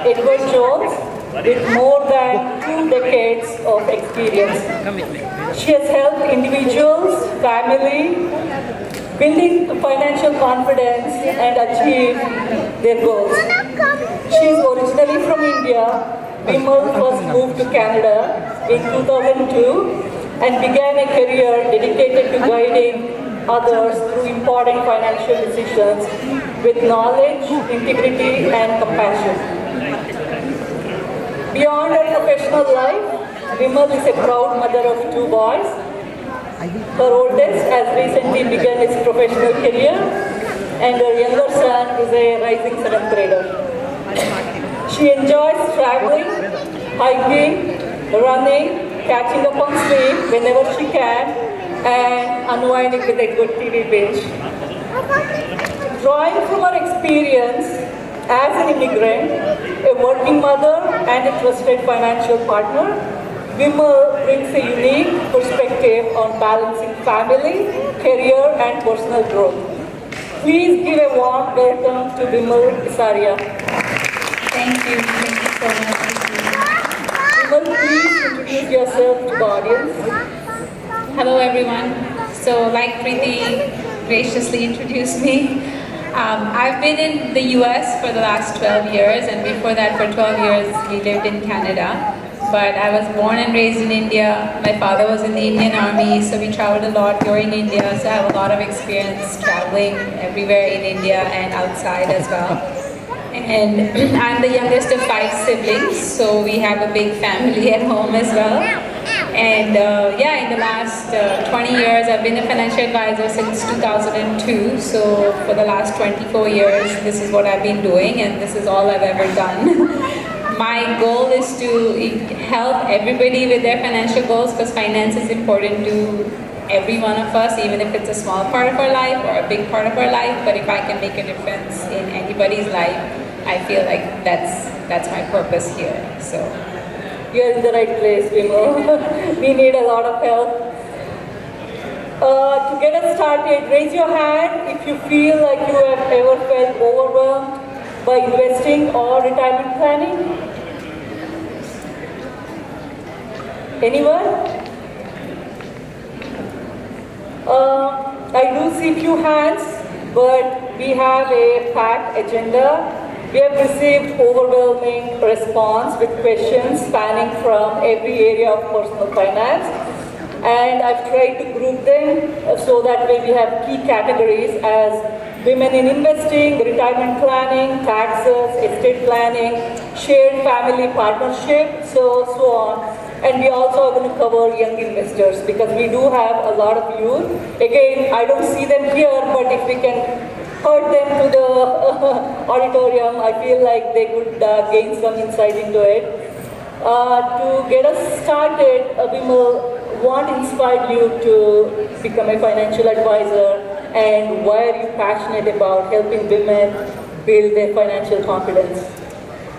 Edward Jones with more than 2 decades of experience. She has helped individuals, family, building financial confidence and achieve their goals. She is originally from India. Vimal first moved to Canada in 2002 and began a career dedicated to guiding others through important financial decisions with knowledge, integrity, and compassion. Beyond her professional life, Vimal is a proud mother of 2 boys. Her oldest has recently begun his professional career, and her younger son is a rising 7th grader. She enjoys traveling, hiking, running, catching up on sleep whenever she can, and unwinding with a good TV binge. Drawing from her experience as an immigrant, a working mother, and a trusted financial partner, Vimal brings a unique perspective on balancing family, career, and personal growth. Please give a warm welcome to Vimal Isaria. Thank you so much. Vimal, please introduce yourself to the audience. Hello everyone. So like Preeti graciously introduced me, I've been in the US for the last 12 years, and before that for 12 years we lived in Canada. But I was born and raised in India. My father was in the Indian Army, so we traveled a lot during India, so I have a lot of experience traveling everywhere in India and outside as well. And I'm the youngest of 5 siblings, so we have a big family at home as well. And in the last 20 years, I've been a financial advisor since 2002. So for the last 24 years, this is what I've been doing, and this is all I've ever done. My goal is to help everybody with their financial goals, because finance is important to every one of us, even if it's a small part of our life or a big part of our life. But if I can make a difference in anybody's life, I feel like that's my purpose here. So. You're in the right place, Vimal. We need a lot of help. To get us started, raise your hand if you feel like you have ever felt overwhelmed by investing or retirement planning. Anyone? I do see few hands, but we have a packed agenda. We have received overwhelming response with questions spanning from every area of personal finance, and I've tried to group them so that way we have key categories as women in investing, retirement planning, taxes, estate planning, shared family partnership, so on. And we also are going to cover young investors, because we do have a lot of youth. Again, I don't see them here, but if we can herd them to the auditorium, I feel like they could gain some insight into it. To get us started, Vimal, what inspired you to become a financial advisor, and why are you passionate about helping women build their financial confidence?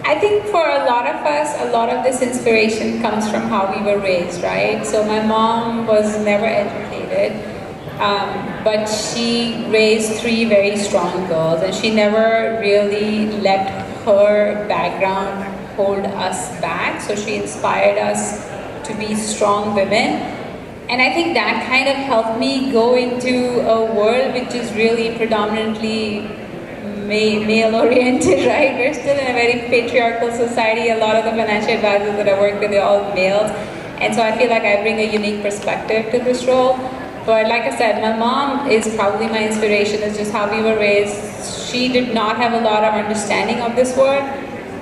I think for a lot of us, a lot of this inspiration comes from how we were raised, right? So my mom was never educated. But she raised 3 very strong girls, and she never really let her background hold us back. So she inspired us to be strong women. And I think that kind of helped me go into a world which is really predominantly male-oriented, right? We're still in a very patriarchal society. A lot of the financial advisors that I work with, they're all males. And so I feel like I bring a unique perspective to this role. But like I said, my mom is probably my inspiration. It's just how we were raised. She did not have a lot of understanding of this world,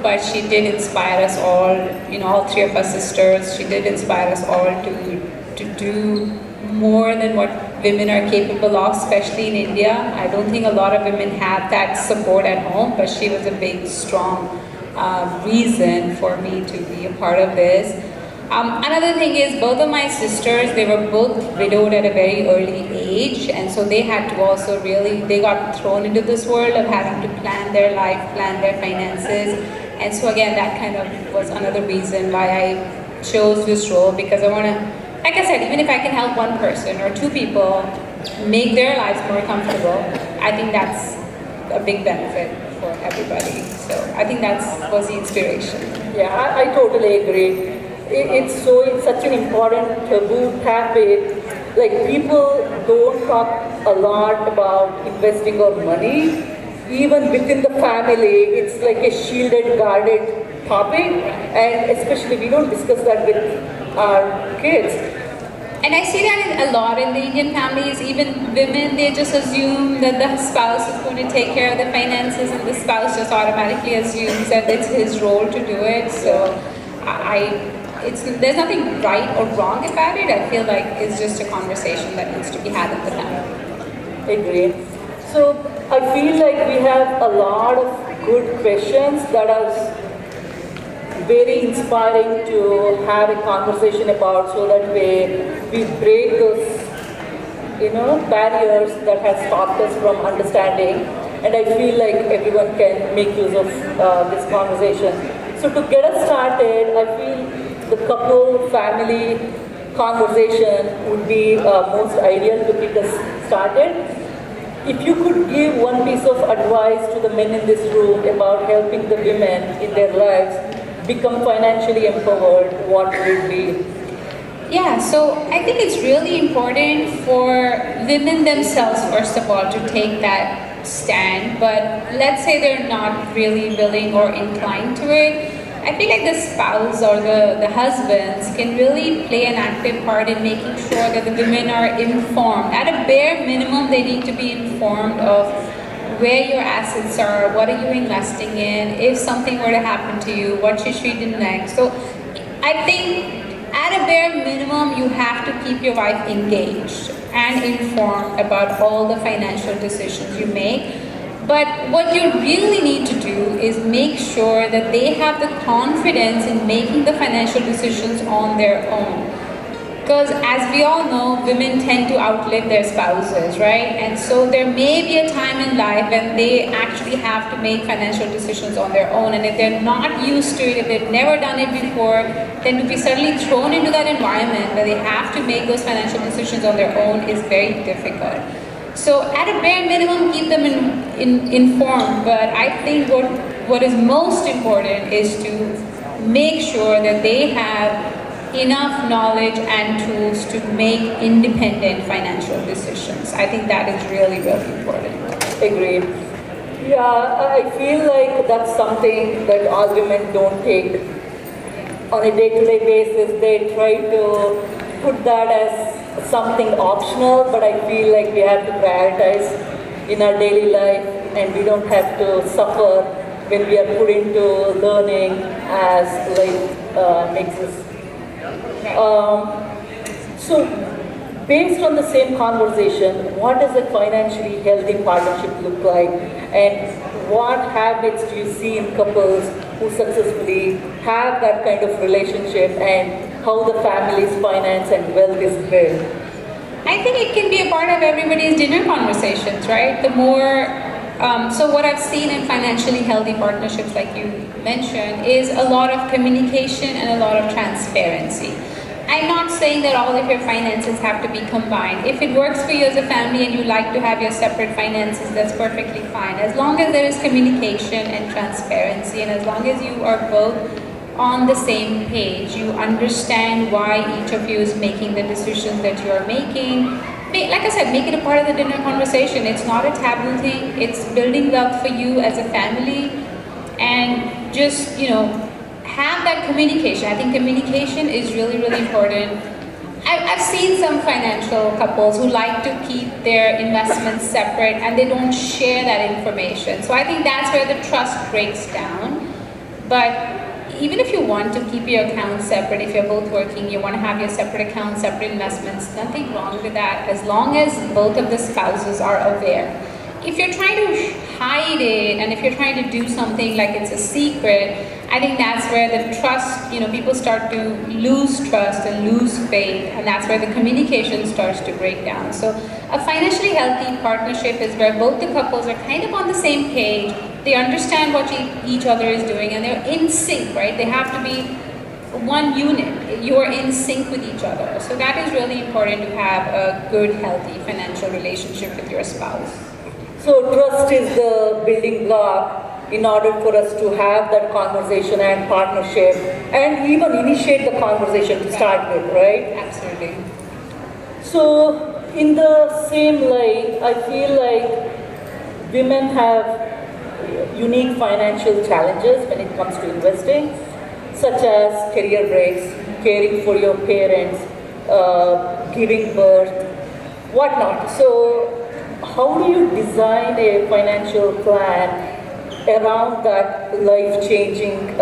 but she did inspire us all, all 3 of us sisters. She did inspire us all to do more than what women are capable of, especially in India. I don't think a lot of women have that support at home, but she was a big, strong reason for me to be a part of this. Another thing is, both of my sisters, they were both widowed at a very early age, and so they had to also they got thrown into this world of having to plan their life, plan their finances. And so again, that kind of was another reason why I chose this role, because I want to, like I said, even if I can help one person or 2 people make their lives more comfortable, I think that's a big benefit. for everybody. So I think that was the inspiration. Yeah, I totally agree. It's such an important taboo topic. Like people don't talk a lot about investing or money. Even within the family, it's like a shielded, guarded topic, and especially we don't discuss that with our kids. And I see that a lot in the Indian families. Even women, they just assume that the spouse is going to take care of the finances, and the spouse just automatically assumes that it's his role to do it. So there's nothing right or wrong about it. I feel like it's just a conversation that needs to be had in the family. Agree. So I feel like we have a lot of good questions that are very inspiring to have a conversation about, so that we break those barriers that have stopped us from understanding, and I feel like everyone can make use of this conversation. So to get us started, I feel the couple family conversation would be most ideal to get us started. If you could give one piece of advice to the men in this room about helping the women in their lives become financially empowered, what would it be? Yeah, so I think it's really important for women themselves, first of all, to take that stand. But let's say they're not really willing or inclined to it. I feel like the spouse or the husbands can really play an active part in making sure that the women are informed. At a bare minimum, they need to be informed of where your assets are, what are you investing in, if something were to happen to you, what should you do next. So I think at a bare minimum, you have to keep your wife engaged and informed about all the financial decisions you make. But what you really need to do is make sure that they have the confidence in making the financial decisions on their own. Because as we all know, women tend to outlive their spouses, right? And so there may be a time in life when they actually have to make financial decisions on their own. And if they're not used to it, if they've never done it before, then to be suddenly thrown into that environment where they have to make those financial decisions on their own is very difficult. So at a bare minimum, keep them informed. But I think what is most important is to make sure that they have enough knowledge and tools to make independent financial decisions. I think that is really, really important. Agreed. Yeah, I feel like that's something that all women don't take on a day-to-day basis. They try to put that as something optional, but I feel like we have to prioritize in our daily life, and we don't have to suffer when we are put into learning as life makes us. So, based on the same conversation, what does a financially healthy partnership look like, and what habits do you see in couples who successfully have that kind of relationship, and how the family's finance and wealth is built? I think it can be a part of everybody's dinner conversations, right? The more, so what I've seen in financially healthy partnerships, like you mentioned, is a lot of communication and a lot of transparency. I'm not saying that all of your finances have to be combined. If it works for you as a family and you like to have your separate finances, that's perfectly fine. As long as there is communication and transparency, and as long as you are both on the same page, you understand why each of you is making the decisions that you are making. Like I said, make it a part of the dinner conversation. It's not a taboo thing. It's building wealth for you as a family, and just, have that communication. I think communication is really, really important. I've seen some financial couples who like to keep their investments separate and they don't share that information. So I think that's where the trust breaks down. But even if you want to keep your accounts separate, if you're both working, you want to have your separate accounts, separate investments, nothing wrong with that, as long as both of the spouses are aware. If you're trying to hide it, and if you're trying to do something like it's a secret, I think that's where the trust, people start to lose trust and lose faith, and that's where the communication starts to break down. So a financially healthy partnership is where both the couples are kind of on the same page, they understand what each other is doing, and they're in sync, right? They have to be one unit. You are in sync with each other. So that is really important to have a good, healthy financial relationship with your spouse. So trust is the building block in order for us to have that conversation and partnership and even initiate the conversation to start with, right? Absolutely. So in the same light, I feel like women have unique financial challenges when it comes to investing, such as career breaks, caring for your parents, giving birth, whatnot. So how do you design a financial plan around that life-changing,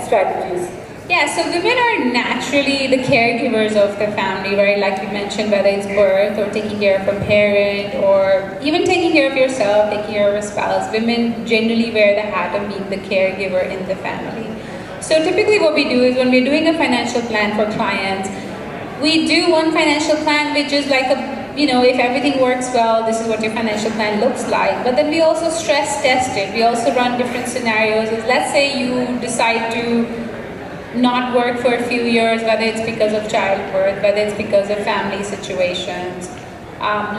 strategies? Yeah, so women are naturally the caregivers of the family, right? Like you mentioned, whether it's birth or taking care of a parent or even taking care of yourself, taking care of a spouse. Women generally wear the hat of being the caregiver in the family. So typically what we do is when we're doing a financial plan for clients, we do one financial plan which is like if everything works well, this is what your financial plan looks like. But then we also stress test it. We also run different scenarios. Let's say you decide to not work for a few years, whether it's because of childbirth, whether it's because of family situations.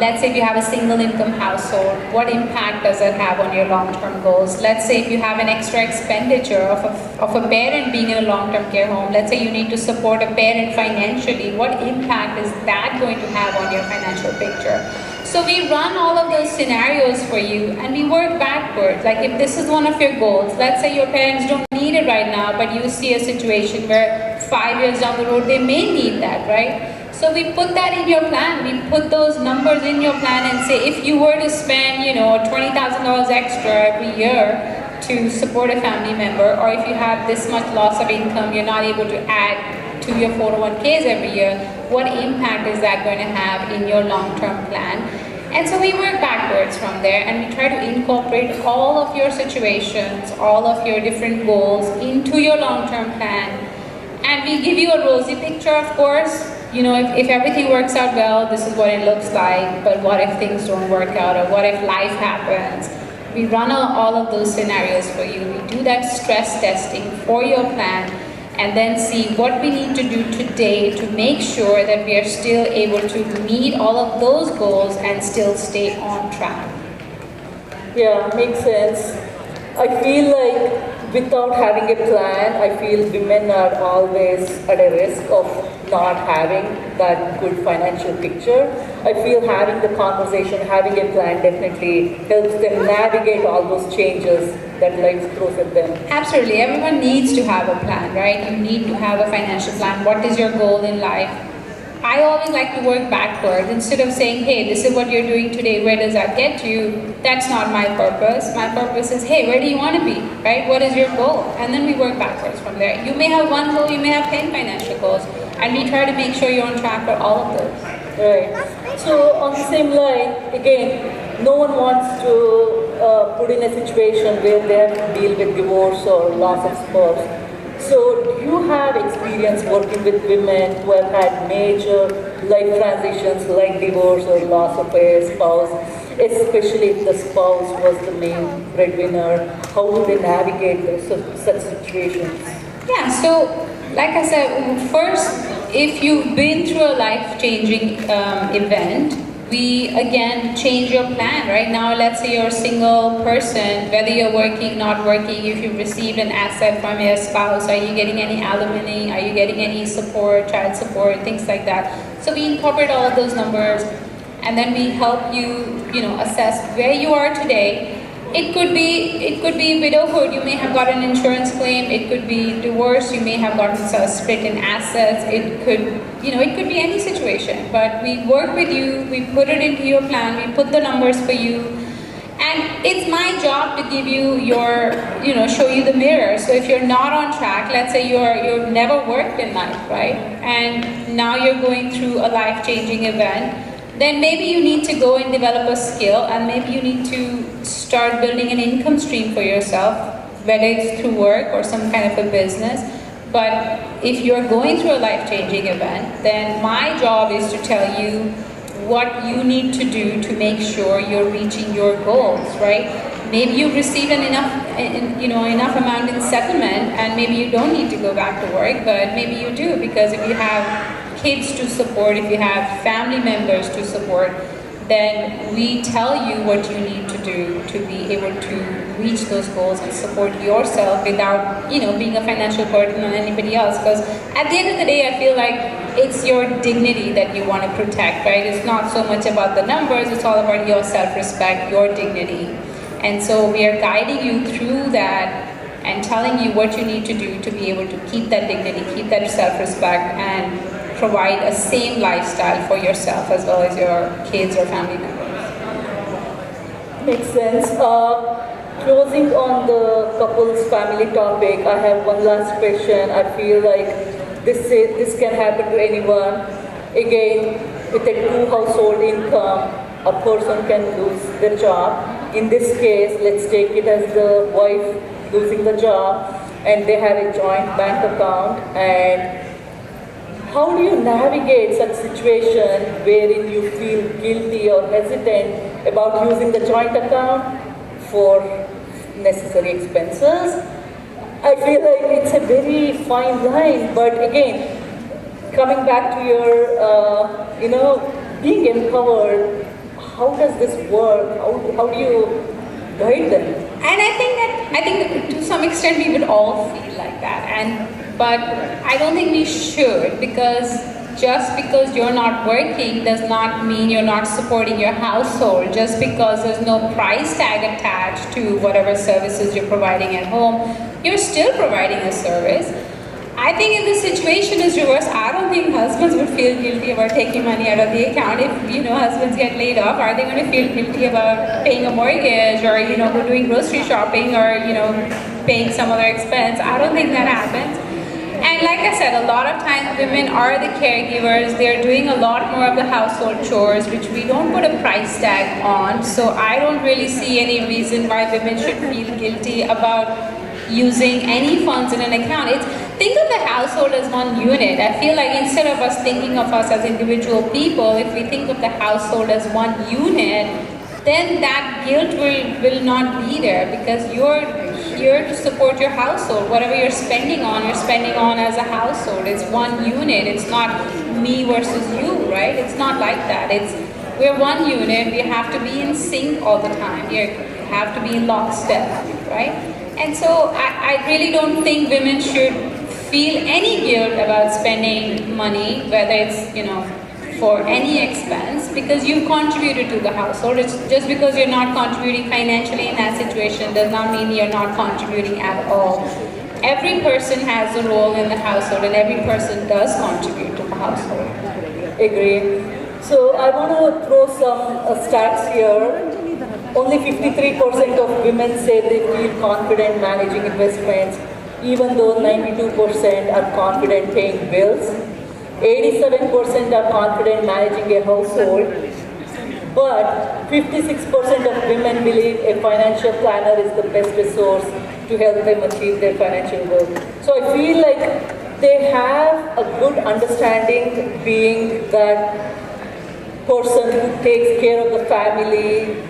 Let's say if you have a single income household, what impact does that have on your long-term goals? Let's say if you have an extra expenditure of a parent being in a long-term care home, let's say you need to support a parent financially, what impact is that going to have on your financial picture? So we run all of those scenarios for you and we work backwards. Like if this is one of your goals, let's say your parents don't need it right now, but you see a situation where 5 years down the road they may need that, right? So we put that in your plan. We put those numbers in your plan and say if you were to spend, $20,000 extra every year to support a family member, or if you have this much loss of income, you're not able to add to your 401ks every year, what impact is that going to have in your long-term plan? And so we work backwards from there and we try to incorporate all of your situations, all of your different goals into your long-term plan. And we give you a rosy picture, of course. If everything works out well, this is what it looks like, but what if things don't work out, or what if life happens? We run all of those scenarios for you. We do that stress testing for your plan and then see what we need to do today to make sure that we are still able to meet all of those goals and still stay on track. Yeah, makes sense. I feel like without having a plan, I feel women are always at a risk of not having that good financial picture. I feel having the conversation, having a plan definitely helps them navigate all those changes that life throws at them. Absolutely. Everyone needs to have a plan, right? You need to have a financial plan. What is your goal in life? I always like to work backwards. Instead of saying, hey, this is what you're doing today, where does that get you? That's not my purpose. My purpose is, hey, where do you want to be, right? What is your goal? And then we work backwards from there. You may have one goal, you may have 10 financial goals, and we try to make sure you're on track for all of those. Right. So on the same line, again, no one wants to put in a situation where they have to deal with divorce or loss of spouse. So do you have experience working with women who have had major life transitions like divorce or loss of a spouse, especially if the spouse was the main breadwinner? How do they navigate such situations? Yeah, so like I said, first, if you've been through a life-changing event, we again change your plan. Right now, let's say you're a single person, whether you're working, not working, if you've received an asset from your spouse, are you getting any alimony, are you getting any support, child support, things like that. So we incorporate all of those numbers and then we help you, assess where you are today. It could be widowhood, you may have got an insurance claim. It could be divorce, you may have gotten a split in assets. It could be any situation. But we work with you, we put it into your plan, we put the numbers for you. And it's my job to give you show you the mirror. So if you're not on track, let's say you've never worked in life, right? And now you're going through a life-changing event. Then maybe you need to go and develop a skill, and maybe you need to start building an income stream for yourself, whether it's through work or some kind of a business. But if you're going through a life-changing event, then my job is to tell you what you need to do to make sure you're reaching your goals, right? Maybe you've received enough amount in settlement, and maybe you don't need to go back to work, but maybe you do, because if you have kids to support, if you have family members to support, then we tell you what you need to do to be able to reach those goals and support yourself without, being a financial burden on anybody else. Because at the end of the day, I feel like it's your dignity that you want to protect, right? It's not so much about the numbers, it's all about your self-respect, your dignity. And so we are guiding you through that and telling you what you need to do to be able to keep that dignity, keep that self-respect, and provide a same lifestyle for yourself as well as your kids or family members. Makes sense. Closing on the couples family topic, I have one last question. I feel like this can happen to anyone. Again, with a two-household income, a person can lose their job. In this case, let's take it as the wife losing the job and they have a joint bank account. And how do you navigate such situation wherein you feel guilty or hesitant about using the joint account for necessary expenses? I feel like it's a very fine line, but again, coming back to your, being empowered, how does this work? How do you guide them? And I think that to some extent we would all feel like that. But I don't think we should, because just because you're not working does not mean you're not supporting your household. Just because there's no price tag attached to whatever services you're providing at home, you're still providing a service. I think if the situation is reversed, I don't think husbands would feel guilty about taking money out of the account. If, husbands get laid off, are they going to feel guilty about paying a mortgage or, doing grocery shopping or, paying some other expense? I don't think that happens. And like I said, a lot of times women are the caregivers. They're doing a lot more of the household chores, which we don't put a price tag on. So I don't really see any reason why women should feel guilty about using any funds in an account. Think of the household as one unit. I feel like instead of us thinking of us as individual people, if we think of the household as one unit, then that guilt will not be there, because you're here to support your household. Whatever you're spending on as a household. It's one unit. It's not me versus you, right? It's not like that. We're one unit. We have to be in sync all the time. You have to be in lockstep, right? And so I really don't think women should feel any guilt about spending money, whether it's, for any expense, because you've contributed to the household. It's just because you're not contributing financially in that situation does not mean you're not contributing at all. Every person has a role in the household, and every person does contribute to the household. Agree. So I want to throw some stats here. Only 53% of women say they feel confident managing investments, even though 92% are confident paying bills. 87% are confident managing a household, but 56% of women believe a financial planner is the best resource to help them achieve their financial goals. So I feel like they have a good understanding, being that person who takes care of the family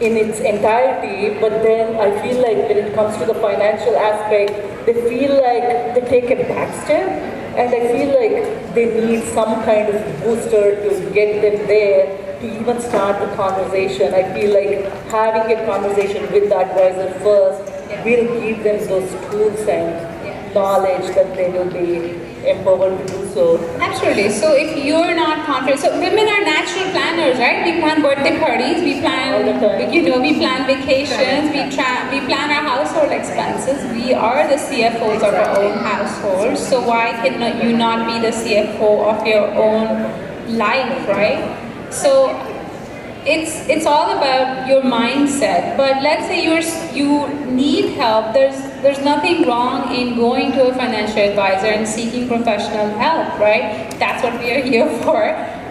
in its entirety, but then I feel like when it comes to the financial aspect, they feel like they take a back step, and I feel like they need some kind of booster to get them there to even start the conversation. I feel like having a conversation with the advisor first will give them those tools and knowledge that they will be empowered to do so. Absolutely. So if you're not confident, so women are natural planners, right? We plan birthday parties, we plan, we plan vacations, we plan our household expenses. We are the CFOs of our own household. So why can you not be the CFO of your own life, right? So it's all about your mindset. But let's say you need help. There's nothing wrong in going to a financial advisor and seeking professional help, right? That's what we are here for.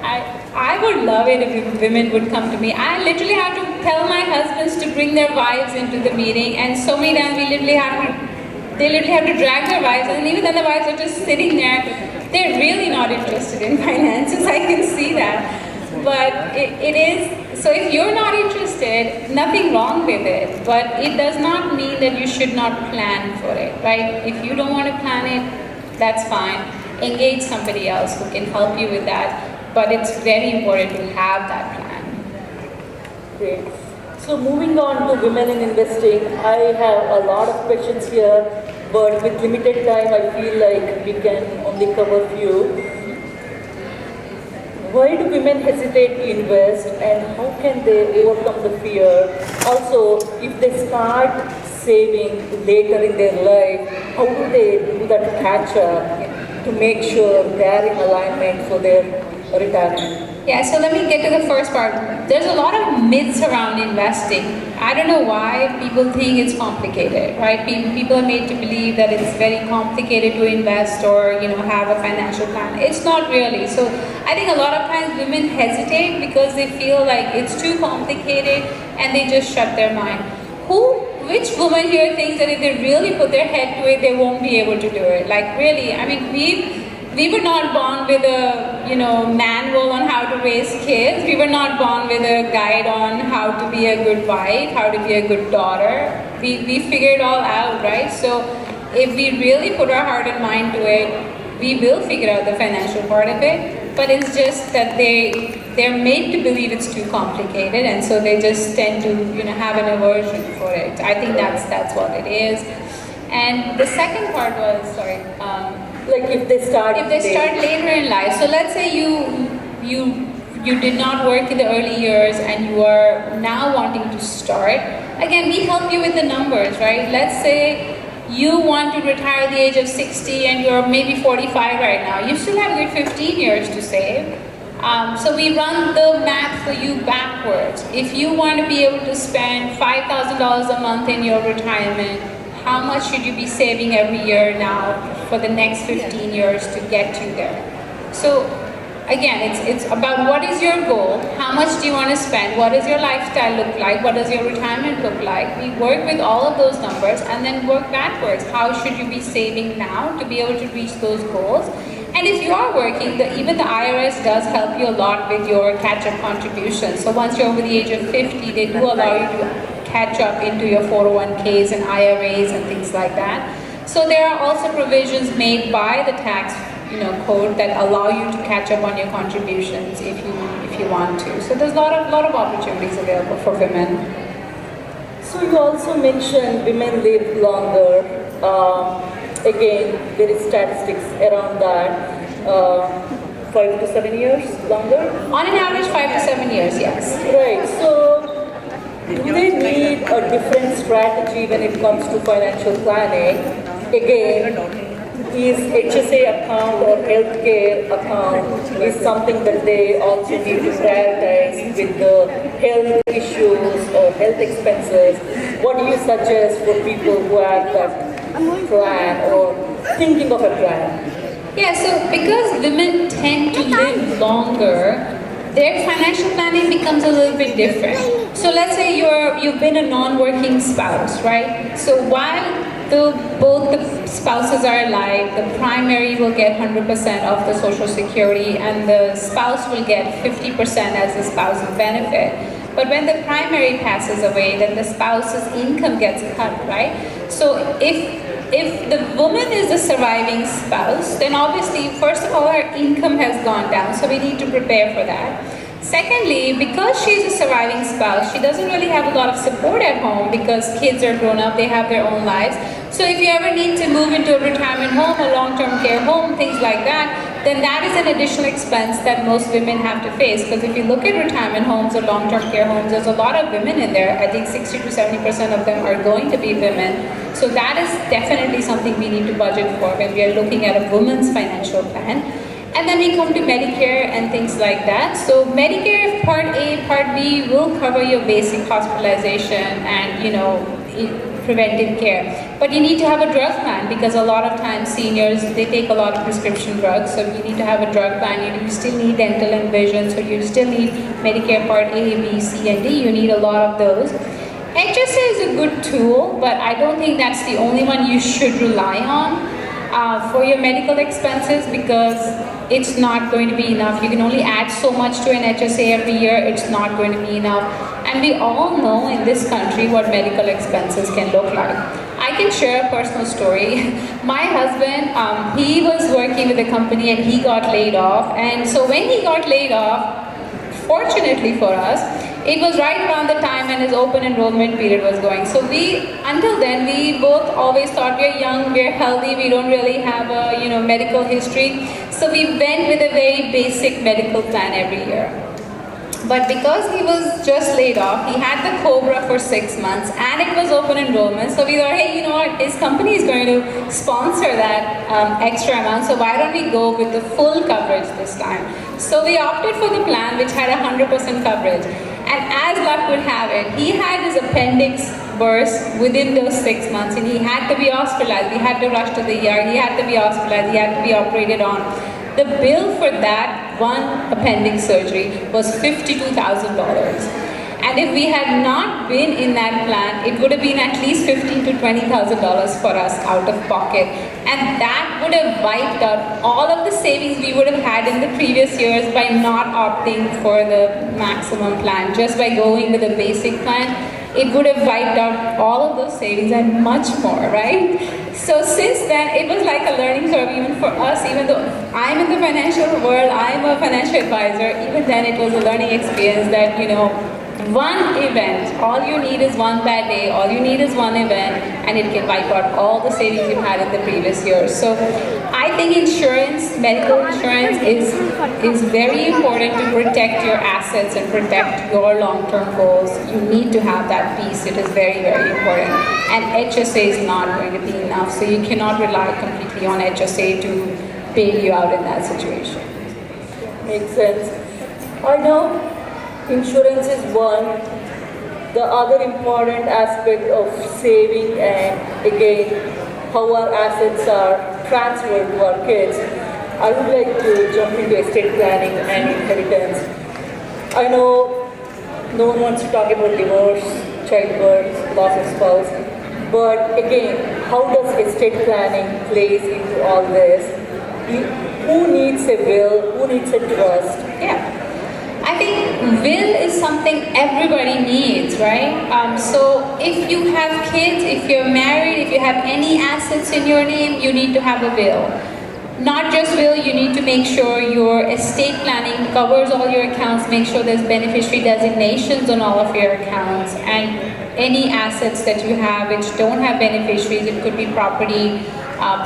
I would love it if women would come to me. I literally have to tell my husbands to bring their wives into the meeting, and so many times they literally have to drag their wives, and even then the wives are just sitting there. They're really not interested in finances. I can see that. But it is, so if you're not interested, nothing wrong with it, but it does not mean that you should not plan for it, right? If you don't want to plan it, that's fine. Engage somebody else who can help you with that, but it's very important to have that plan. Great. So moving on to women in investing, I have a lot of questions here, but with limited time, I feel like we can only cover few. Why do women hesitate to invest and how can they overcome the fear? Also, if they start saving later in their life, how do they do that catch up to make sure they are in alignment for their retirement? Yeah, so let me get to the first part. There's a lot of myths around investing. I don't know why people think it's complicated, right? People are made to believe that it's very complicated to invest or, have a financial plan. It's not really. So I think a lot of times women hesitate because they feel like it's too complicated and they just shut their mind. Which woman here thinks that if they really put their head to it, they won't be able to do it? Like really, I mean, we were not born with a manual on how to raise kids. We were not born with a guide on how to be a good wife, how to be a good daughter. We figured it all out, right? So if we really put our heart and mind to it, we will figure out the financial part of it. But it's just that they're made to believe it's too complicated, and so they just tend to have an aversion for it. I think that's what it is. And the second part was like if they start later in life. So let's say you did not work in the early years and you are now wanting to start. Again, we help you with the numbers, right? Let's say you want to retire at the age of 60 and you're maybe 45 right now. You still have a good 15 years to save. So we run the math for you backwards. If you want to be able to spend $5,000 a month in your retirement, how much should you be saving every year now for the next 15 years to get you there? So again, it's about what is your goal, how much do you want to spend, what does your lifestyle look like, what does your retirement look like. We work with all of those numbers and then work backwards. How should you be saving now to be able to reach those goals? And if you are working, even the IRS does help you a lot with your catch-up contributions. So once you're over the age of 50, they do allow you to catch up into your 401ks and IRAs and things like that. So there are also provisions made by the tax code that allow you to catch up on your contributions if you want to. So there's a lot of opportunities available for women. So you also mentioned women live longer. Again, there is statistics around that. 5 to 7 years longer? On an average, 5 to 7 years, yes. Right. So do they need a different strategy when it comes to financial planning? Again, is HSA account or healthcare account is something that they also need to prioritize with the health issues or health expenses. What do you suggest for people who have that plan or thinking of a plan? Yeah, so because women tend to live longer, their financial planning becomes a little bit different. So let's say you've been a non-working spouse, right? So while both the spouses are alive, the primary will get 100% of the Social Security and the spouse will get 50% as the spousal benefit. But when the primary passes away, then the spouse's income gets cut, right? So if the woman is the surviving spouse, then obviously, first of all, her income has gone down, so we need to prepare for that. Secondly, because she's a surviving spouse, she doesn't really have a lot of support at home because kids are grown up, they have their own lives. So if you ever need to move into a retirement home, a long-term care home, things like that, then that is an additional expense that most women have to face. Because if you look at retirement homes or long-term care homes, there's a lot of women in there. I think 60 to 70% of them are going to be women. So that is definitely something we need to budget for when we are looking at a woman's financial plan. And then we come to Medicare and things like that. So Medicare Part A, Part B will cover your basic hospitalization and, preventive care. But you need to have a drug plan because a lot of times seniors, they take a lot of prescription drugs. So you need to have a drug plan. You still need dental and vision. So you still need Medicare Part A, B, C, and D. You need a lot of those. HSA is a good tool, but I don't think that's the only one you should rely on for your medical expenses because it's not going to be enough. You can only add so much to an HSA every year. It's not going to be enough. And we all know in this country what medical expenses can look like. I can share a personal story. My husband, he was working with a company and he got laid off. And so when he got laid off, fortunately for us, It was right around the time when his open enrollment period was going. So until then, we both always thought we're young, we're healthy, we don't really have a medical history. So we went with a very basic medical plan every year. But because he was just laid off, he had the COBRA for 6 months and it was open enrollment. So we thought, hey, you know what, his company is going to sponsor that extra amount. So why don't we go with the full coverage this time? So we opted for the plan which had 100% coverage. And as luck would have it, he had his appendix burst within those 6 months and he had to be hospitalized. We had to rush to the ER, he had to be hospitalized, he had to be operated on. The bill for that one appendix surgery was $52,000. And if we had not been in that plan, it would have been at least $15,000 to $20,000 for us out of pocket. And that would have wiped out all of the savings we would have had in the previous years by not opting for the maximum plan. Just by going with a basic plan, it would have wiped out all of those savings and much more, right? So since then, it was like a learning curve even for us, even though I'm in the financial world, I'm a financial advisor, even then it was a learning experience that, one event, all you need is one bad day, all you need is one event, and it can wipe out all the savings you've had in the previous years. So I think insurance, medical insurance is very important to protect your assets and protect your long-term goals. You need to have that piece. It is very, very important. And HSA is not going to be enough, so you cannot rely completely on HSA to bail you out in that situation. Makes sense. I know insurance is one. The other important aspect of saving and again how our assets are transferred to our kids. I would like to jump into estate planning and inheritance. I know no one wants to talk about divorce, childbirth, loss of spouse, but again, how does estate planning plays into all this? Who needs a will? Who needs a trust? Yeah. I think will is something everybody needs, right? So if you have kids, if you're married, if you have any assets in your name, you need to have a will. Not just will, you need to make sure your estate planning covers all your accounts, make sure there's beneficiary designations on all of your accounts, and any assets that you have which don't have beneficiaries, it could be property,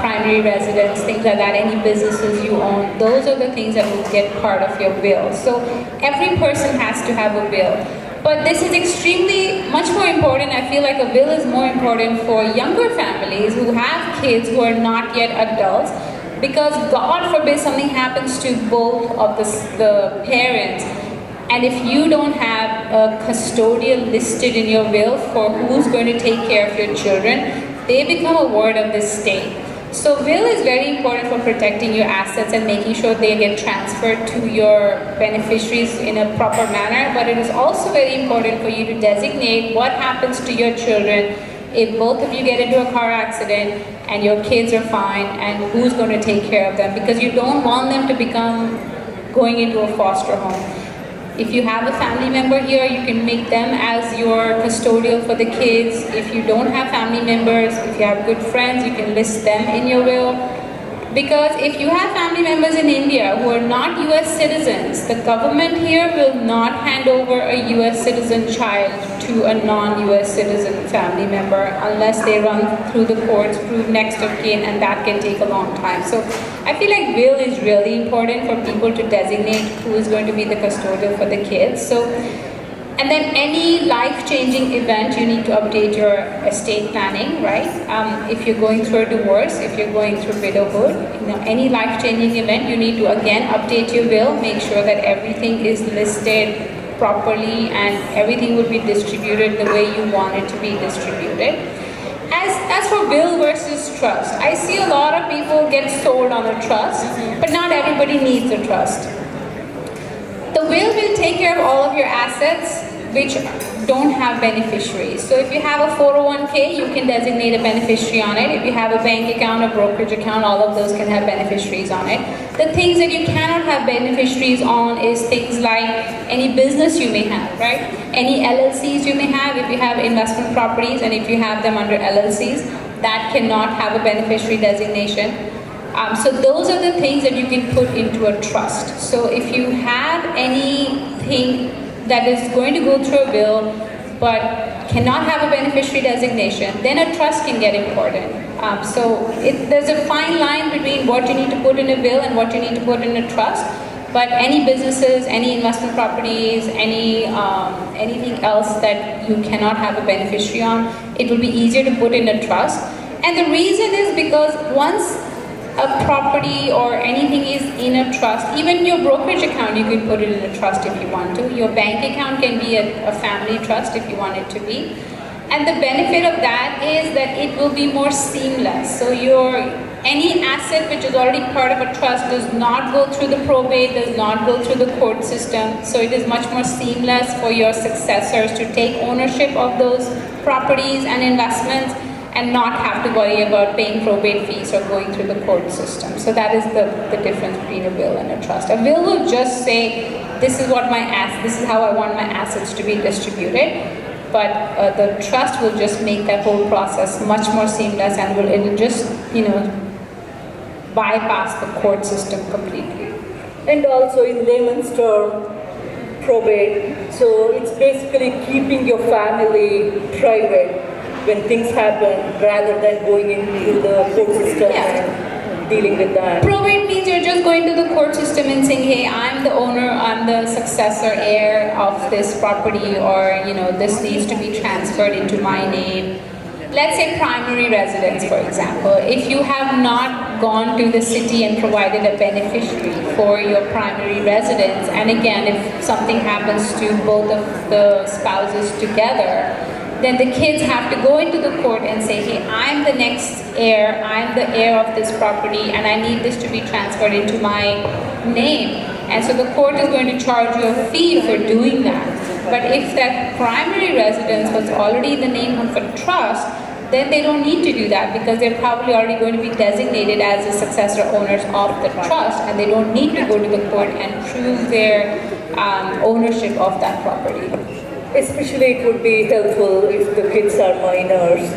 primary residence, things like that, any businesses you own, those are the things that will get part of your will. So every person has to have a will. But this is extremely much more important. I feel like a will is more important for younger families who have kids who are not yet adults, because God forbid something happens to both of the parents. And if you don't have a custodian listed in your will for who's going to take care of your children, they become a ward of the state. So will is very important for protecting your assets and making sure they get transferred to your beneficiaries in a proper manner. But it is also very important for you to designate what happens to your children if both of you get into a car accident and your kids are fine, and who's going to take care of them, because you don't want them to become going into a foster home. If you have a family member here, you can make them as your custodial for the kids. If you don't have family members, if you have good friends, you can list them in your will. Because if you have family members in India who are not US citizens, the government here will not hand over a US citizen child to a non-US citizen family member unless they run through the courts, prove next of kin, and that can take a long time. So I feel like will is really important for people to designate who is going to be the custodian for the kids. And then any life-changing event, you need to update your estate planning, right? If you're going through a divorce, if you're going through widowhood, any life-changing event, you need to again update your will, make sure that everything is listed properly and everything will be distributed the way you want it to be distributed. As for will versus trust, I see a lot of people get sold on a trust, but not everybody needs a trust. The will take care of all of your assets which don't have beneficiaries. So if you have a 401k, you can designate a beneficiary on it. If you have a bank account, a brokerage account, all of those can have beneficiaries on it. The things that you cannot have beneficiaries on is things like any business you may have, right? Any LLCs you may have, if you have investment properties and if you have them under LLCs, that cannot have a beneficiary designation. So those are the things that you can put into a trust. So if you have anything that is going to go through a will, but cannot have a beneficiary designation, then a trust can get important. There's a fine line between what you need to put in a will and what you need to put in a trust. But any businesses, any investment properties, anything else that you cannot have a beneficiary on, it will be easier to put in a trust. And the reason is because once a property or anything is in a trust, even your brokerage account, you can put it in a trust if you want to. Your bank account can be a family trust if you want it to be. And the benefit of that is that it will be more seamless. So any asset which is already part of a trust does not go through the probate, does not go through the court system. So it is much more seamless for your successors to take ownership of those properties and investments and not have to worry about paying probate fees or going through the court system. So that is the difference between a will and a trust. A will just say, this is how I want my assets to be distributed. But the trust will just make that whole process much more seamless, and it'll just, bypass the court system completely. And also in layman's term, probate. So it's basically keeping your family private when things happen, rather than going into the court system and dealing with that. Probate means you're just going to the court system and saying, hey, I'm the owner, I'm the successor heir of this property, or this needs to be transferred into my name. Let's say primary residence, for example. If you have not gone to the city and provided a beneficiary for your primary residence, and again, if something happens to both of the spouses together, then the kids have to go into the court and say, hey, I'm the next heir, I'm the heir of this property, and I need this to be transferred into my name. And so the court is going to charge you a fee for doing that. But if that primary residence was already in the name of a trust, then they don't need to do that, because they're probably already going to be designated as the successor owners of the trust, and they don't need to go to the court and prove their ownership of that property. Especially it would be helpful if the kids are minors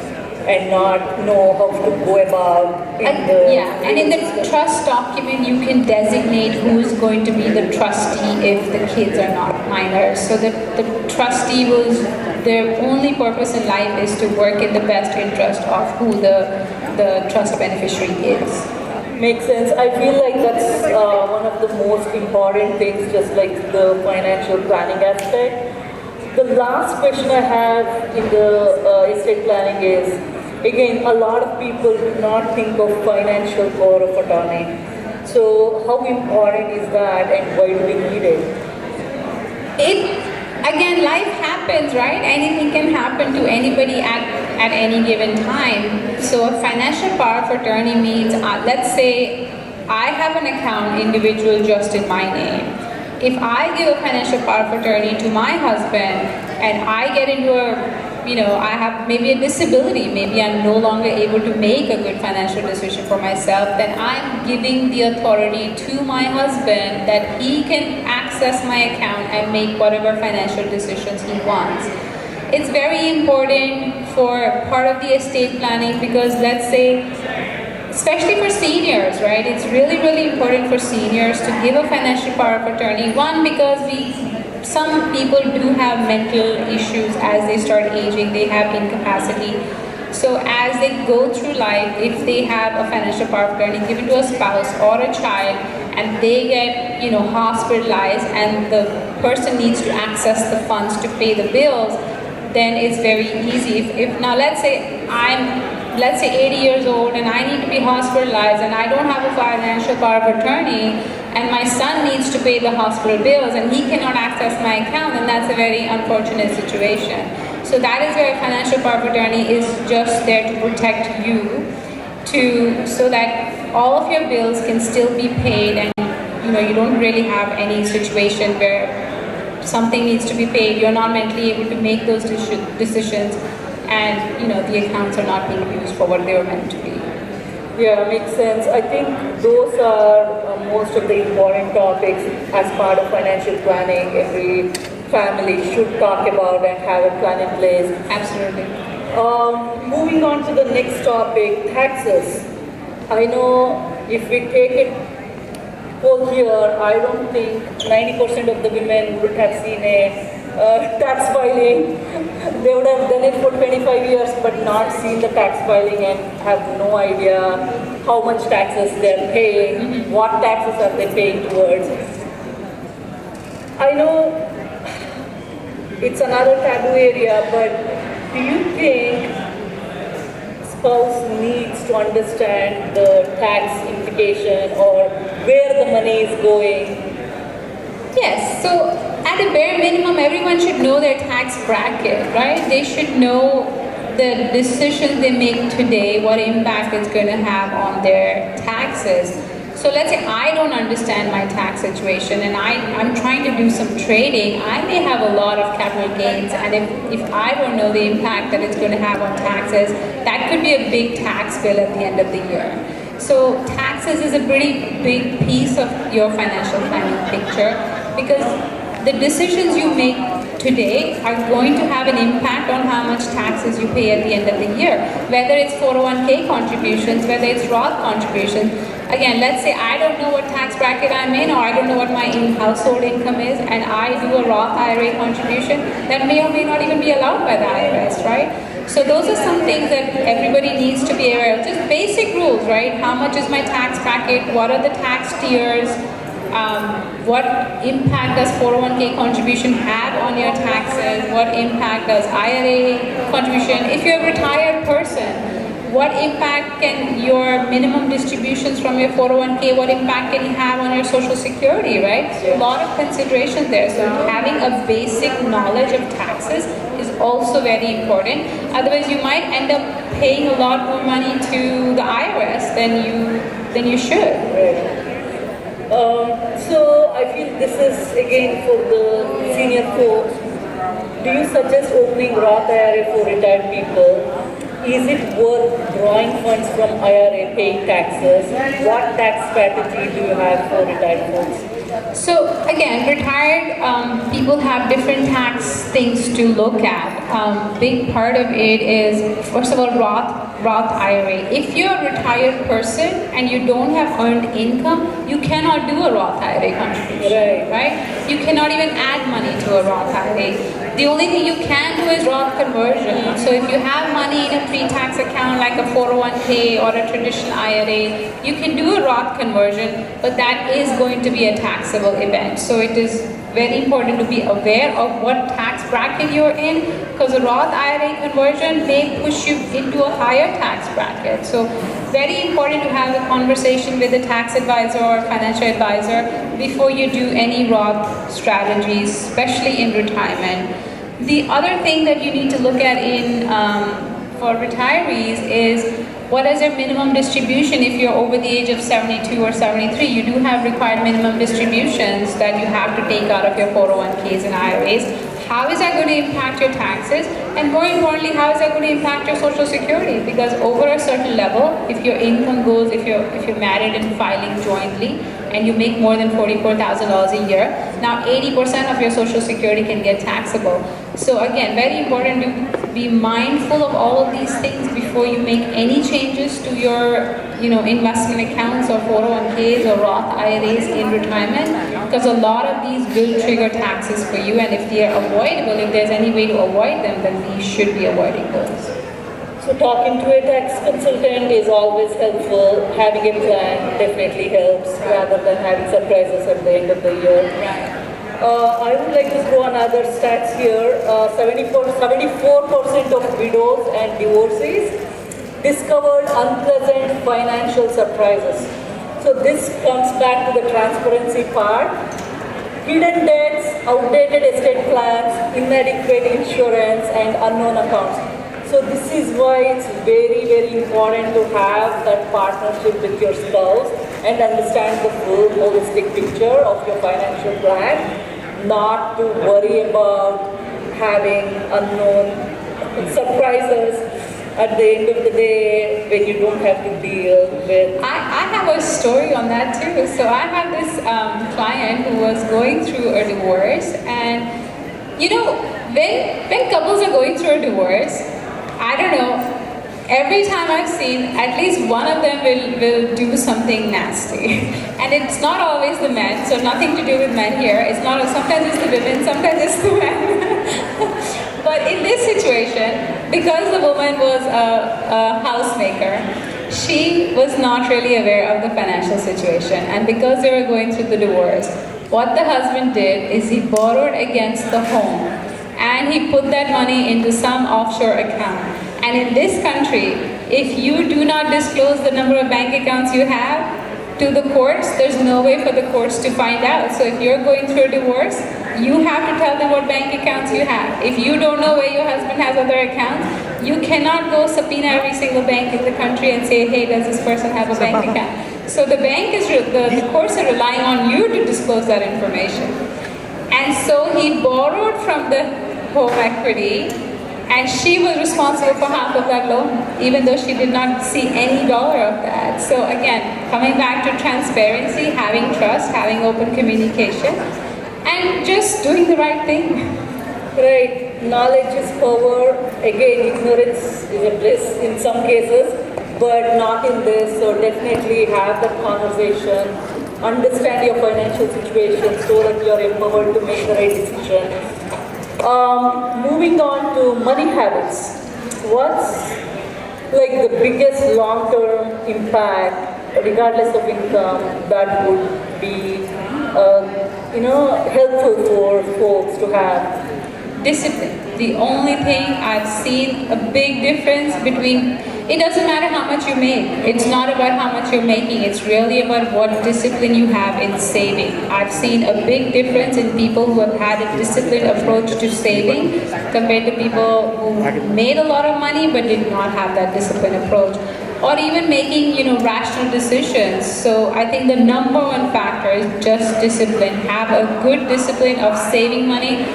and not know how to go about and in the trust document you can designate who is going to be the trustee if the kids are not minors. So the trustee their only purpose in life is to work in the best interest of who the trust beneficiary is. Makes sense. I feel like that's one of the most important things, just like the financial planning aspect. The last question I have in the estate planning is, again, a lot of people do not think of financial power of attorney. So how important is that, and why do we need it? Again, life happens, right? Anything can happen to anybody at any given time. So a financial power of attorney means, let's say I have an account individual just in my name. If I give a financial power of attorney to my husband and I get into I have maybe a disability, maybe I'm no longer able to make a good financial decision for myself, then I'm giving the authority to my husband that he can access my account and make whatever financial decisions he wants. It's very important for part of the estate planning, because let's say, especially for seniors, right? It's really, really important for seniors to give a financial power of attorney. One, because some people do have mental issues as they start aging, they have incapacity. So as they go through life, if they have a financial power of attorney given to a spouse or a child, and they get, hospitalized, and the person needs to access the funds to pay the bills, then it's very easy. If now let's say I'm 80 years old and I need to be hospitalized and I don't have a financial power of attorney, and my son needs to pay the hospital bills and he cannot access my account, then that's a very unfortunate situation. So that is where financial power of attorney is just there to protect you, so that all of your bills can still be paid, and you don't really have any situation where something needs to be paid, you're not mentally able to make those decisions, and the accounts are not being used for what they were meant to be. Yeah, makes sense. I think those are most of the important topics as part of financial planning. Every family should talk about and have a plan in place. Absolutely. Moving on to the next topic, taxes. I know if we take it whole here, I don't think 90% of the women would have seen a tax filing. They would have done it for 25 years but not seen the tax filing and have no idea how much taxes they're paying, what taxes are they paying towards. I know it's another taboo area, but do you think spouse needs to understand the tax implication or where the money is going? Yes, so at a bare minimum, everyone should know their tax bracket, right? They should know the decisions they make today, what impact it's going to have on their taxes. So let's say I don't understand my tax situation and I'm trying to do some trading. I may have a lot of capital gains, and if I don't know the impact that it's going to have on taxes, that could be a big tax bill at the end of the year. So taxes is a pretty big piece of your financial planning picture, because the decisions you make today are going to have an impact on how much taxes you pay at the end of the year. Whether it's 401k contributions, whether it's Roth contributions. Again, let's say I don't know what tax bracket I'm in, or I don't know what my household income is, and I do a Roth IRA contribution that may or may not even be allowed by the IRS, right? So those are some things that everybody needs to be aware of. Just basic rules, right? How much is my tax bracket? What are the tax tiers? What impact does 401k contribution have on your taxes? What impact does IRA contribution? If you're a retired person, what impact can your minimum distributions from your 401k, what impact can it have on your social security, right? So a lot of consideration there. So having a basic knowledge of taxes is also very important. Otherwise, you might end up paying a lot more money to the IRS than you should. Right. So I feel this is again for the senior folks. Do you suggest opening Roth IRA for retired people? Is it worth drawing funds from IRA, paying taxes? What tax strategy do you have for retired folks? So again, retired people have different tax things to look at. Big part of it is, first of all, Roth IRA. If you're a retired person and you don't have earned income, you cannot do a Roth IRA contribution, right? You cannot even add money to a Roth IRA. The only thing you can do is Roth conversion. So if you have money in a pre-tax account like a 401k or a traditional IRA, you can do a Roth conversion, but that is going to be a taxable event. So it is very important to be aware of what tax bracket you're in, because a Roth IRA conversion may push you into a higher tax bracket. So very important to have a conversation with a tax advisor or financial advisor before you do any Roth strategies, especially in retirement. The other thing that you need to look at in for retirees is what is your minimum distribution. If you're over the age of 72 or 73, you do have required minimum distributions that you have to take out of your 401ks and IRAs. How is that going to impact your taxes? And more importantly, how is that going to impact your social security? Because over a certain level, if your income goes, if you're married and filing jointly, and you make more than $44,000 a year, now 80% of your social security can get taxable. So again, very important to be mindful of all of these things before you make any changes to your investment accounts or 401ks or Roth IRAs in retirement, because a lot of these will trigger taxes for you, and if they are avoidable, if there's any way to avoid them, then we should be avoiding those. So talking to a tax consultant is always helpful. Having a plan definitely helps rather than having surprises at the end of the year. I would like to throw another stats here. 74% of widows and divorcees discovered unpleasant financial surprises. So this comes back to the transparency part. Hidden debts, outdated estate plans, inadequate insurance, and unknown accounts. So this is why it's very, very important to have that partnership with your spouse and understand the full holistic picture of your financial plan, not to worry about having unknown surprises at the end of the day when you don't have to deal with. I have a story on that too. So I have this client who was going through a divorce, and when couples are going through a divorce, I don't know, every time I've seen, at least one of them will do something nasty. And it's not always the men, so nothing to do with men here. It's not, sometimes it's the women, sometimes it's the men. But in this situation, because the woman was a housemaker, she was not really aware of the financial situation. And because they were going through the divorce, what the husband did is he borrowed against the home and he put that money into some offshore account. And in this country, if you do not disclose the number of bank accounts you have to the courts, there's no way for the courts to find out. So if you're going through a divorce, you have to tell them what bank accounts you have. If you don't know where your husband has other accounts, you cannot go subpoena every single bank in the country and say, hey, does this person have a bank account? So the the courts are relying on you to disclose that information. And so he borrowed from the home equity, and she was responsible for half of that loan, even though she did not see any dollar of that. So again, coming back to transparency, having trust, having open communication, and just doing the right thing. Right, knowledge is power. Again, ignorance is a bliss in some cases, but not in this. So definitely have that conversation, understand your financial situation so that you are empowered to make the right decision. Moving on to money habits. What's like the biggest long-term impact, regardless of income, that would be helpful for folks to have? Discipline. The only thing I've seen a big difference between, it doesn't matter how much you make. It's not about how much you're making. It's really about what discipline you have in saving. I've seen a big difference in people who have had a disciplined approach to saving compared to people who made a lot of money but did not have that disciplined approach. Or even making, rational decisions. So I think the number one factor is just discipline. Have a good discipline of saving money.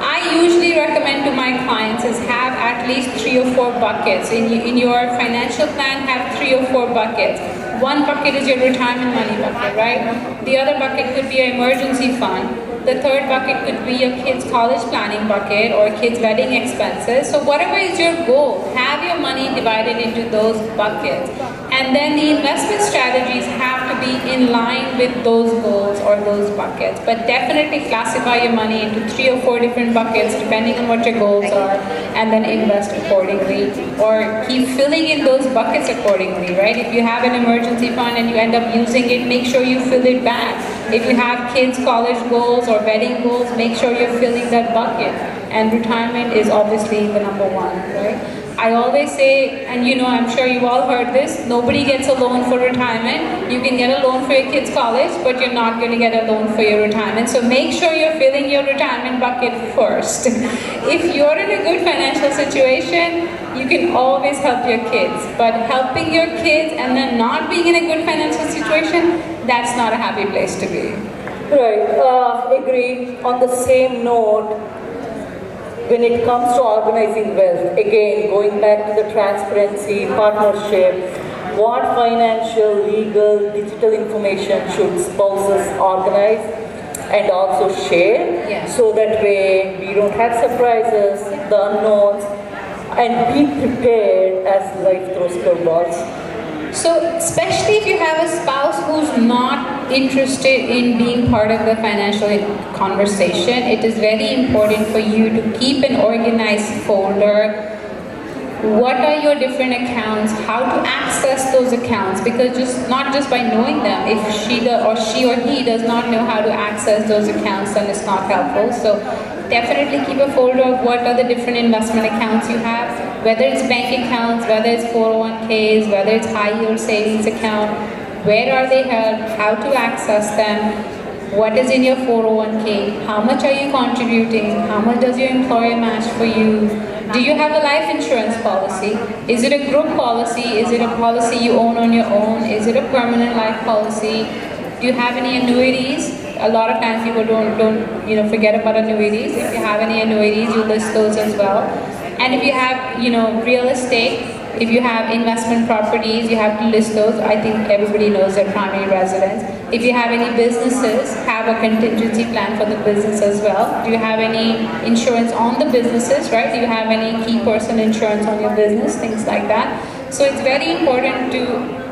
I usually recommend to my clients is have at least 3 or 4 buckets. In your financial plan, have 3 or 4 buckets. One bucket is your retirement money bucket, right? The other bucket could be an emergency fund. The third bucket could be your kids' college planning bucket or kids' wedding expenses. So whatever is your goal, have your money divided into those buckets. And then the investment strategies have to be in line with those goals or those buckets. But definitely classify your money into 3 or 4 different buckets depending on what your goals are, and then invest accordingly. Or keep filling in those buckets accordingly, right? If you have an emergency fund and you end up using it, make sure you fill it back. If you have kids' college goals or wedding goals, make sure you're filling that bucket. And retirement is obviously the number one, right? I always say, and I'm sure you've all heard this, nobody gets a loan for retirement. You can get a loan for your kids' college, but you're not going to get a loan for your retirement. So make sure you're filling your retirement bucket first. If you're in a good financial situation, you can always help your kids. But helping your kids and then not being in a good financial situation, that's not a happy place to be. Right, agree. On the same note, when it comes to organizing wealth, again, going back to the transparency, partnership, what financial, legal, digital information should spouses organize and also share, so that way we don't have surprises, the unknowns, and be prepared as life throws curveballs. So, especially if you have a spouse who's not interested in being part of the financial conversation, it is very important for you to keep an organized folder. What are your different accounts? How to access those accounts? Because not just by knowing them, if she or he does not know how to access those accounts, then it's not helpful. So definitely keep a folder of what are the different investment accounts you have, whether it's bank accounts, whether it's 401ks, whether it's high yield savings account, where are they held, how to access them, what is in your 401k, how much are you contributing, how much does your employer match for you, do you have a life insurance policy, is it a group policy, is it a policy you own on your own, is it a permanent life policy, do you have any annuities? A lot of times people don't forget about annuities. If you have any annuities, you list those as well. And if you have real estate, if you have investment properties, you have to list those. I think everybody knows their primary residence. If you have any businesses, have a contingency plan for the business as well. Do you have any insurance on the businesses, right? Do you have any key person insurance on your business? Things like that. So it's very important to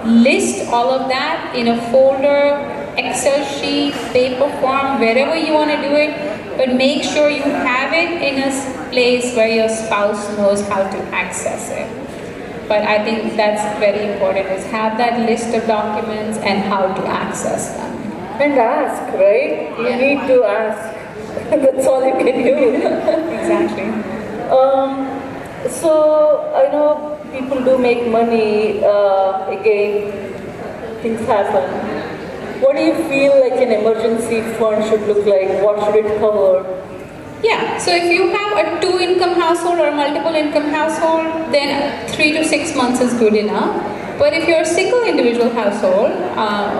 list all of that in a folder, Excel sheet, paper form, wherever you want to do it, but make sure you have it in a place where your spouse knows how to access it. But I think that's very important, is have that list of documents and how to access them. And ask, right? You Yeah. need to ask. That's all you can do. Exactly. So I know people do make money. Again, things happen. What do you feel like an emergency fund should look like? What should it cover? Yeah, so if you have a 2-income household or multiple income household, then 3 to 6 months is good enough. But if you're a single individual household,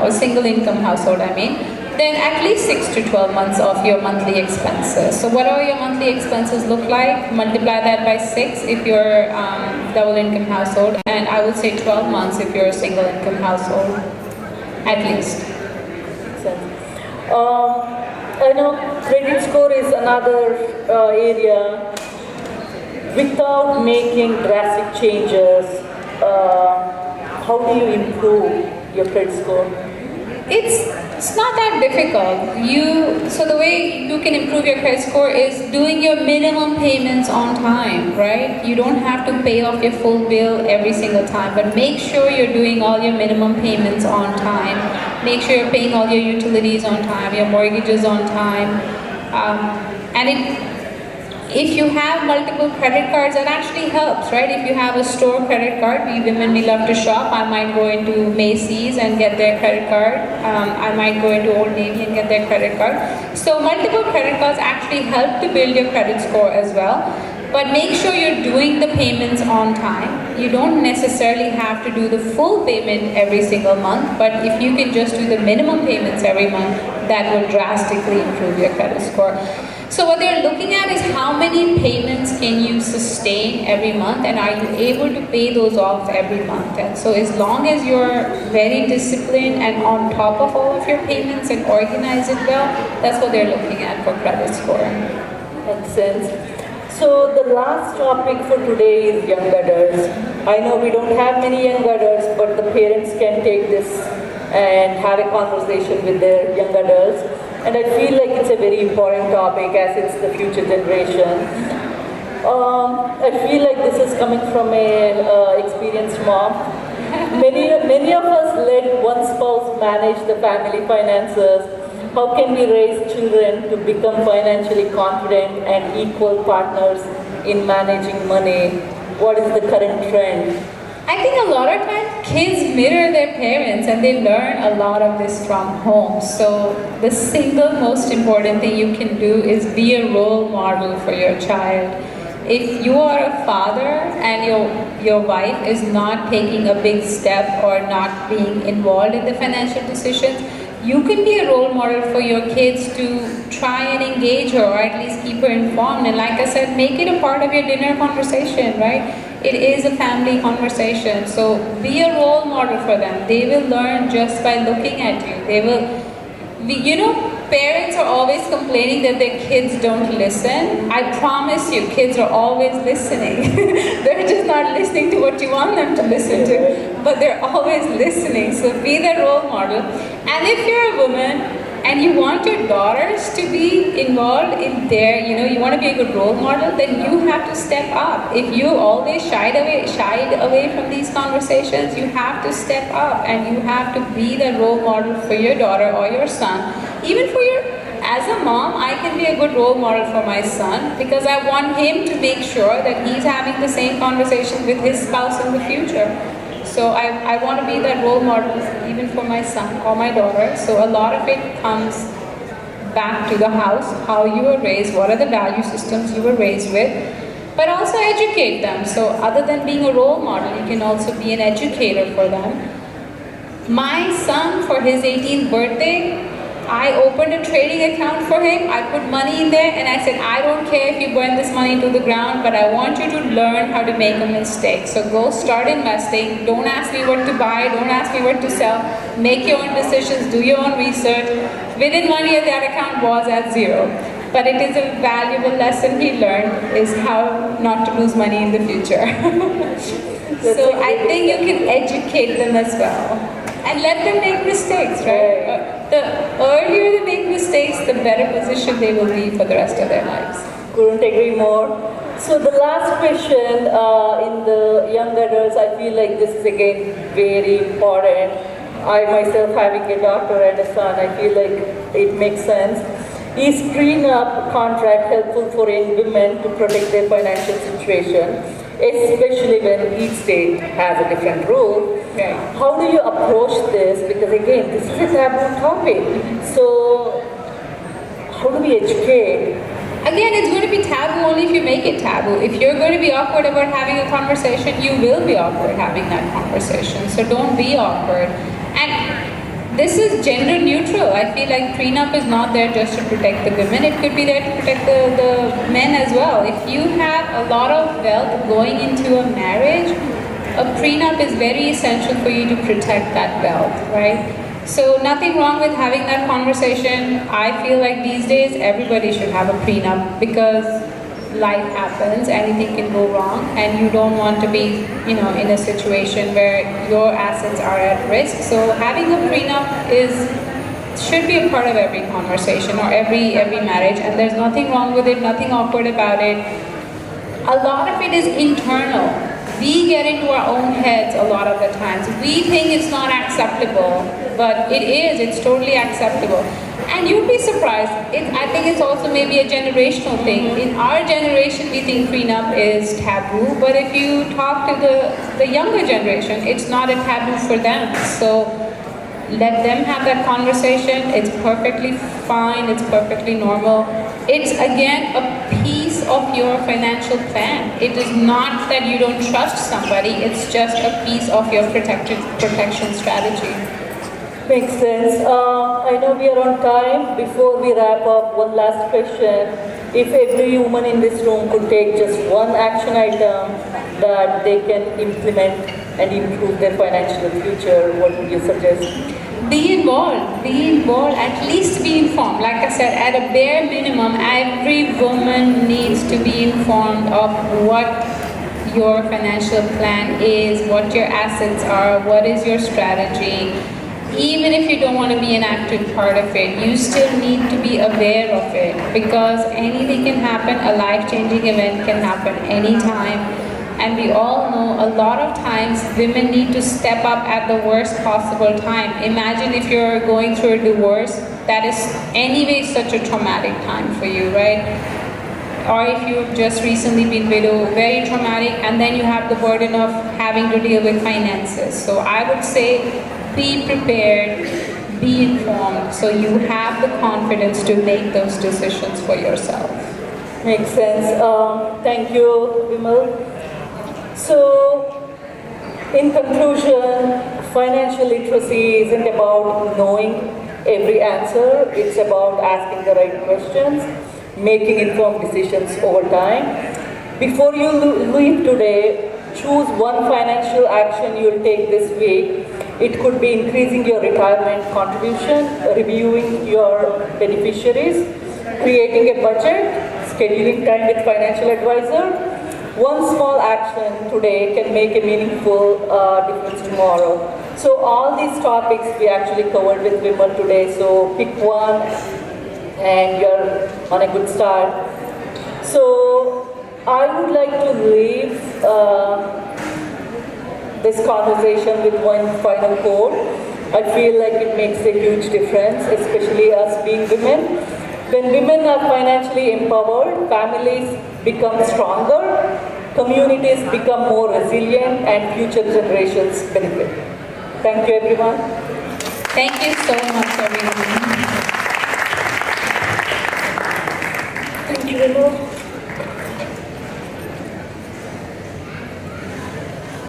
or single income household, then at least 6 to 12 months of your monthly expenses. So whatever your monthly expenses look like, multiply that by 6 if you're double income household, and I would say 12 months if you're a single income household, at least. Makes sense. I know credit score is another area. Without making drastic changes, how do you improve your credit score? It's not that difficult. So the way you can improve your credit score is doing your minimum payments on time, right? You don't have to pay off your full bill every single time, but make sure you're doing all your minimum payments on time. Make sure you're paying all your utilities on time, your mortgages on time. If you have multiple credit cards, that actually helps, right? If you have a store credit card, we women, we love to shop. I might go into Macy's and get their credit card. I might go into Old Navy and get their credit card. So multiple credit cards actually help to build your credit score as well. But make sure you're doing the payments on time. You don't necessarily have to do the full payment every single month, but if you can just do the minimum payments every month, that will drastically improve your credit score. So what they're looking at is how many payments can you sustain every month, and are you able to pay those off every month. And so as long as you're very disciplined and on top of all of your payments and organize it well, that's what they're looking at for credit score. Makes sense. So the last topic for today is young adults. I know we don't have many young adults, but the parents can take this and have a conversation with their young adults. And I feel like it's a very important topic as it's the future generation. I feel like this is coming from a experienced mom. Many of us let one spouse manage the family finances. How can we raise children to become financially confident and equal partners in managing money? What is the current trend? I think a lot of times kids mirror their parents and they learn a lot of this from home. So the single most important thing you can do is be a role model for your child. If you are a father and your wife is not taking a big step or not being involved in the financial decisions, you can be a role model for your kids to try and engage her or at least keep her informed. And like I said, make it a part of your dinner conversation, right? It is a family conversation. So be a role model for them. They will learn just by looking at you. Parents are always complaining that their kids don't listen. I promise you, kids are always listening. They're just not listening to what you want them to listen to, but they're always listening. So be the role model. And if you're a woman and you want your daughters to be involved in you want to be a good role model, then you have to step up. If you always shied away from these conversations, you have to step up and you have to be the role model for your daughter or your son. Even as a mom, I can be a good role model for my son because I want him to make sure that he's having the same conversations with his spouse in the future. So I want to be that role model even for my son or my daughter. So a lot of it comes back to the house, how you were raised, what are the value systems you were raised with, but also educate them. So other than being a role model, you can also be an educator for them. My son, for his 18th birthday, I opened a trading account for him. I put money in there and I said, I don't care if you burn this money to the ground, but I want you to learn how to make a mistake. So go start investing. Don't ask me what to buy. Don't ask me what to sell. Make your own decisions. Do your own research. Within 1 year, that account was at zero. but it is a valuable lesson we learned is how not to lose money in the future. So I think you can educate them as well and let them make mistakes, right? The earlier they make mistakes, the better position they will be for the rest of their lives. Couldn't agree more. So the last question in the young adults, I feel like this is again very important. I myself having a daughter and a son, I feel like it makes sense. Is prenup contract helpful for young women to protect their financial situation, especially when each state has a different rule? Right. How do you approach this? Because again, this is a taboo topic. So how do we educate? Again, it's going to be taboo only if you make it taboo. If you're going to be awkward about having a conversation, you will be awkward having that conversation. So don't be awkward. And this is gender neutral. I feel like prenup is not there just to protect the women. It could be there to protect the men as well. If you have a lot of wealth going into a marriage, a prenup is very essential for you to protect that wealth, right? So nothing wrong with having that conversation. I feel like these days everybody should have a prenup because life happens, anything can go wrong, and you don't want to be, in a situation where your assets are at risk. So having a prenup should be a part of every conversation or every marriage, and there's nothing wrong with it, nothing awkward about it. A lot of it is internal. We get into our own heads a lot of the times. We think it's not acceptable, but it is. It's totally acceptable. And you'd be surprised. I think it's also maybe a generational thing. In our generation, we think prenup is taboo, but if you talk to the younger generation, it's not a taboo for them. So let them have that conversation. It's perfectly fine. It's perfectly normal. It's, again, a piece of your financial plan. It is not that you don't trust somebody. It's just a piece of your protection strategy. Makes sense. I know we are on time. Before we wrap up, one last question. If every woman in this room could take just one action item that they can implement and improve their financial future, what would you suggest? Be involved, at least be informed. Like I said, at a bare minimum, every woman needs to be informed of what your financial plan is, what your assets are, what is your strategy. Even if you don't want to be an active part of it, you still need to be aware of it because anything can happen, a life-changing event can happen anytime. And we all know a lot of times women need to step up at the worst possible time. Imagine if you're going through a divorce, that is anyway such a traumatic time for you, right? Or if you've just recently been widowed, very traumatic, and then you have the burden of having to deal with finances. So I would say be prepared, be informed, so you have the confidence to make those decisions for yourself. Makes sense. Thank you, Vimal. So, in conclusion, financial literacy isn't about knowing every answer. It's about asking the right questions, making informed decisions over time. Before you leave today, choose one financial action you'll take this week. It could be increasing your retirement contribution, reviewing your beneficiaries, creating a budget, scheduling time with financial advisor. One small action today can make a meaningful difference tomorrow. So all these topics we actually covered with Vimal today. So pick one and you're on a good start. So I would like to leave this conversation with one final quote. I feel like it makes a huge difference, especially us being women. When women are financially empowered, families become stronger, communities become more resilient, and future generations benefit. Thank you, everyone. Thank you so much, everyone.